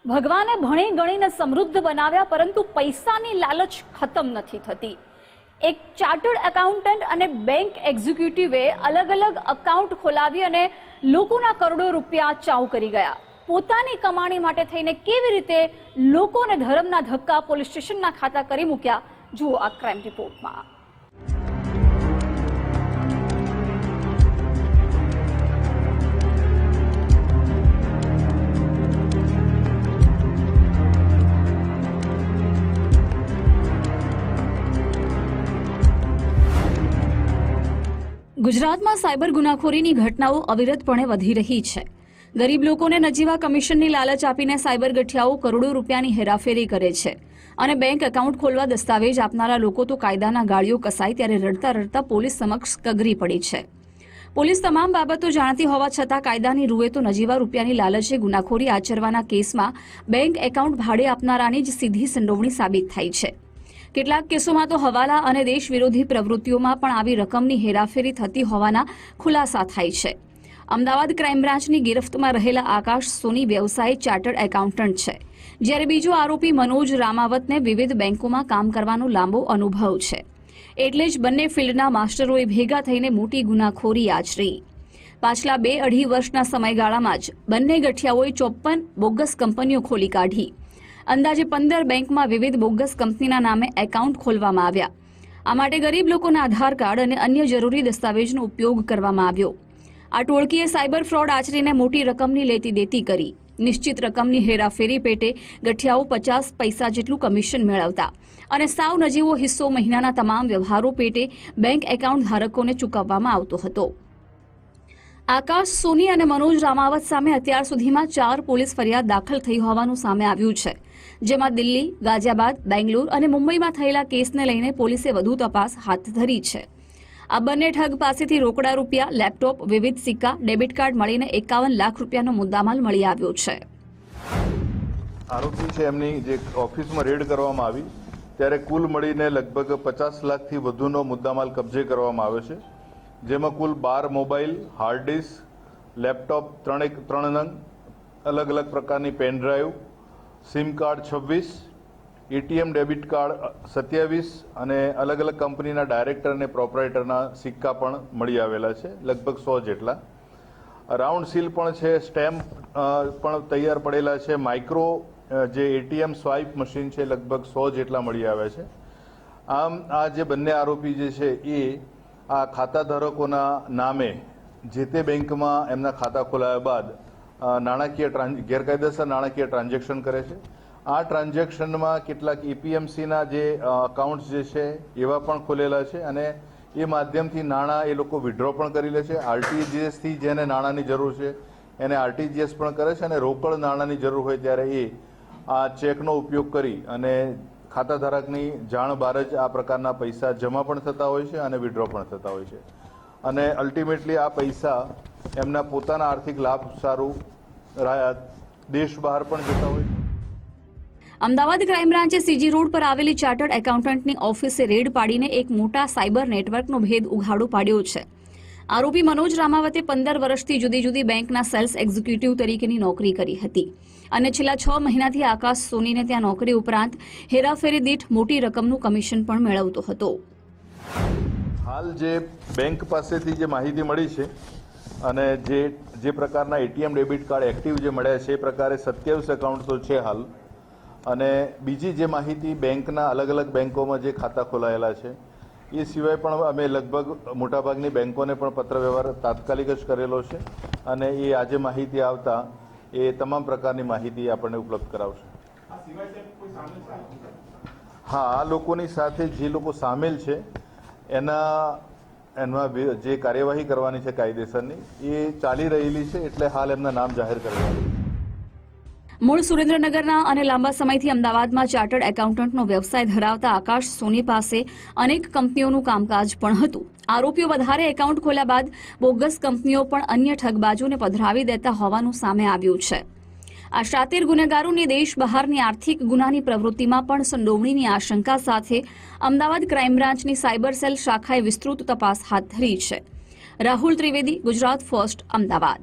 ભગવાને ભણી ગણીને સમૃદ્ધ બનાવ્યા, પરંતુ પૈસાની લાલચ ખતમ નથી થતી. એક ચાર્ટર્ડ એકાઉન્ટન્ટ અને બેંક એક્ઝિક્યુટિવે અલગ અલગ એકાઉન્ટ ખોલાવી અને લોકોના કરોડો રૂપિયા ચાઉ કરી ગયા. પોતાની કમાણી માટે થઈને કેવી રીતે લોકોને ધર્મના ધક્કા પોલીસ સ્ટેશનના ખાતા કરી મૂક્યા, જુઓ આ ક્રાઇમ રિપોર્ટમાં. ગુજરાતમાં સાયબર ગુનાખોરીની ઘટનાઓ અવિરતપણે વધી રહી છે. ગરીબ લોકોને નજીવા કમિશનની લાલચ આપીને સાયબર ગઠિયાઓ કરોડો રૂપિયાની હેરાફેરી કરે છે અને બેંક એકાઉન્ટ ખોલવા દસ્તાવેજ આપનારા લોકો તો કાયદાના ગાળીઓ કસાય ત્યારે રડતા રડતા પોલીસ સમક્ષ કગરી પડી છે. પોલીસ તમામ બાબતો જાણતી હોવા છતાં કાયદાની રૂએ તો નજીવા રૂપિયાની લાલચે ગુનાખોરી આચરવાના કેસમાં બેંક એકાઉન્ટ ભાડે આપનારાની જ સીધી સંડોવણી સાબિત થાય છે. કેટલાક કેસોમાં તો હવાલા અને દેશ વિરોધી પ્રવૃત્તિઓમાં પણ આવી રકમની હેરાફેરી થતી હોવાના ખુલાસા થાય છે. અમદાવાદ ક્રાઇમ બ્રાન્ચની ગિરફ્તમાં રહેલા આકાશ સોની વ્યવસાય ચાર્ટર્ડ એકાઉન્ટન્ટ છે, જ્યારે બીજો આરોપી મનોજ રામાવતને વિવિધ બેંકોમાં કામ કરવાનો લાંબો અનુભવ છે. એટલે જ બંને ફિલ્ડના માસ્ટરોએ ભેગા થઈને મોટી ગુનાખોરી આચરી. પાછલા 2-2.5 વર્ષના સમયગાળામાં જ બંને ગઠિયાઓએ 54 બોગસ કંપનીઓ ખોલી કાઢી. અંદાજે 15 બેંકમાં વિવિધ બોગસ કંપનીના નામે એકાઉન્ટ ખોલવામાં આવ્યા. આ માટે ગરીબ લોકોના આધાર કાર્ડ અને અન્ય જરૂરી દસ્તાવેજનો ઉપયોગ કરવામાં આવ્યો. આ ટોળકીએ સાયબર ફ્રોડ આચરીને મોટી રકમની લેતી દેતી કરી. નિશ્ચિત રકમની હેરાફેરી પેટે ગઠિયાઓ 50 પૈસા જેટલું કમિશન મેળવતા અને સાવ નજીવો હિસ્સો મહિનાના તમામ વ્યવહારો પેટે બેંક એકાઉન્ટ ધારકોને ચૂકવવામાં આવતો હતો. આકાશ સોની અને મનોજ રામાવત સામે અત્યાર સુધીમાં 4 પોલીસ ફરિયાદ દાખલ થઈ હોવાનું સામે આવ્યું છે, જેમાં દિલ્હી, ગાઝિયાબાદ, બેંગ્લોર અને મુંબઈમાં થયેલા કેસને લઈને પોલીસે વધુ તપાસ હાથ ધરી છે. આ બંને ઠગ પાસેથી રોકડા રૂપિયા, લેપટોપ, વિવિધ સિક્કા, ડેબિટ કાર્ડ મળીને 51 લાખ રૂપિયાનો મુદ્દામાલ મળી આવ્યો છે. આરોપી છે એમની જે ઓફિસમાં રેડ કરવામાં આવી ત્યારે કુલ મળીને લગભગ 50 લાખથી વધુનો મુદ્દામાલ કબજે કરવામાં આવ્યો છે, જેમાં કુલ 12 મોબાઈલ, હાર્ડ ડિસ્ક, લેપટોપ 3 નંગ, અલગ અલગ પ્રકારની pen drive, sim card 26, ATM debit card 27 અને અલગ અલગ કંપનીના ડાયરેક્ટર અને પ્રોપરાઇટરના સિક્કા પણ મળી આવેલા છે, લગભગ 100 જેટલા. રાઉન્ડ સીલ પણ છે, સ્ટેમ્પ પણ તૈયાર પડેલા છે, માઇક્રો જે એટીએમ સ્વાઇપ મશીન છે લગભગ 100 જેટલા મળી આવ્યા છે. આમ આ જે બંને આરોપી જે છે એ આ ખાતા ધારકોના નામે જે તે બેંકમાં એમના ખાતા ખોલાવ્યા બાદ ગેરકાયદેસર નાણાકીય ટ્રાન્ઝેક્શન કરે છે. આ ટ્રાન્ઝેક્શનમાં કેટલાક એપીએમસીના જે અકાઉન્ટ્સ જે છે એવા પણ ખોલેલા છે અને એ માધ્યમથી નાણાં એ લોકો વિડ્રો પણ કરી લે છે. આરટીજીએસથી જેને નાણાંની જરૂર છે એને આરટીજીએસ પણ કરે છે અને રોકડ નાણાંની જરૂર હોય ત્યારે એ આ ચેકનો ઉપયોગ કરી અને ખાતા ધારકની જાણ બહાર જ આ પ્રકારના પૈસા જમા પણ થતા હોય છે અને વિડ્રો પણ થતા હોય છે અને અલ્ટિમેટલી આ પૈસા એમના પોતાના આર્થિક લાભ સારું દેશ બહાર પણ જતા હોય છે. અમદાવાદ ક્રાઇમ બ્રાન્ચે સીજી રોડ પર આવેલી ચાર્ટર્ડ એકાઉન્ટન્ટની ઓફિસે રેડ પાડીને એક મોટા સાયબર નેટવર્કનો ભેદ ઉઘાડો પાડ્યો છે. આરોપી મનોજ રામાવતે 15 વર્ષથી જુદી જુદી બેંકના સેલ્સ એક્ઝિક્યુટિવ તરીકેની નોકરી કરી હતી અને છેલ્લા 6 મહિનાથી આકાશ સોનીને ત્યાં નોકરી ઉપરાંત હેરાફેરી દીઠ મોટી રકમનું કમિશન પણ મેળવતો હતો. હાલ જે બેંક પાસેથી જે માહિતી મળી છે અને જે પ્રકારના એટીએમ ડેબિટ કાર્ડ એક્ટિવ જે મળ્યા છે એ પ્રકારે 27 એકાઉન્ટ તો છે હાલ, અને બીજી જે માહિતી બેંકના અલગ અલગ બેંકોમાં જે ખાતા ખોલાયેલા છે એ સિવાય પણ અમે લગભગ મોટાભાગની બેંકોને પણ પત્ર વ્યવહાર તાત્કાલિક જ કરેલો છે અને એ આજે માહિતી આવતા એ તમામ પ્રકારની માહિતી આપણને ઉપલબ્ધ કરાવશે. હા, આ લોકોની સાથે જે લોકો સામેલ છે એમાં જે કાર્યવાહી કરવાની છે કાયદેસરની એ ચાલી રહેલી છે, એટલે હાલ એમના નામ જાહેર કરેલા. મૂળ સુરેન્દ્રનગરના અને લાંબા સમયથી અમદાવાદમાં ચાર્ટર્ડ એકાઉન્ટન્ટનો વ્યવસાય ધરાવતા આકાશ સોની પાસે અનેક કંપનીઓનું કામકાજ પણ હતું. આરોપીઓ વધારે એકાઉન્ટ ખોલ્યા બાદ બોગસ કંપનીઓ પણ અન્ય ઠગબાજોને પધરાવી દેતા હોવાનું સામે આવ્યું છે. આ શાતિર ગુનેગારોની દેશ બહારની આર્થિક ગુનાની પ્રવૃત્તિમાં પણ સંડોવણીની આશંકા સાથે અમદાવાદ ક્રાઇમ બ્રાન્ચની સાયબર સેલ શાખાએ વિસ્તૃત તપાસ હાથ ધરી છે. રાહુલ ત્રિવેદી, ગુજરાત ફર્સ્ટ, અમદાવાદ.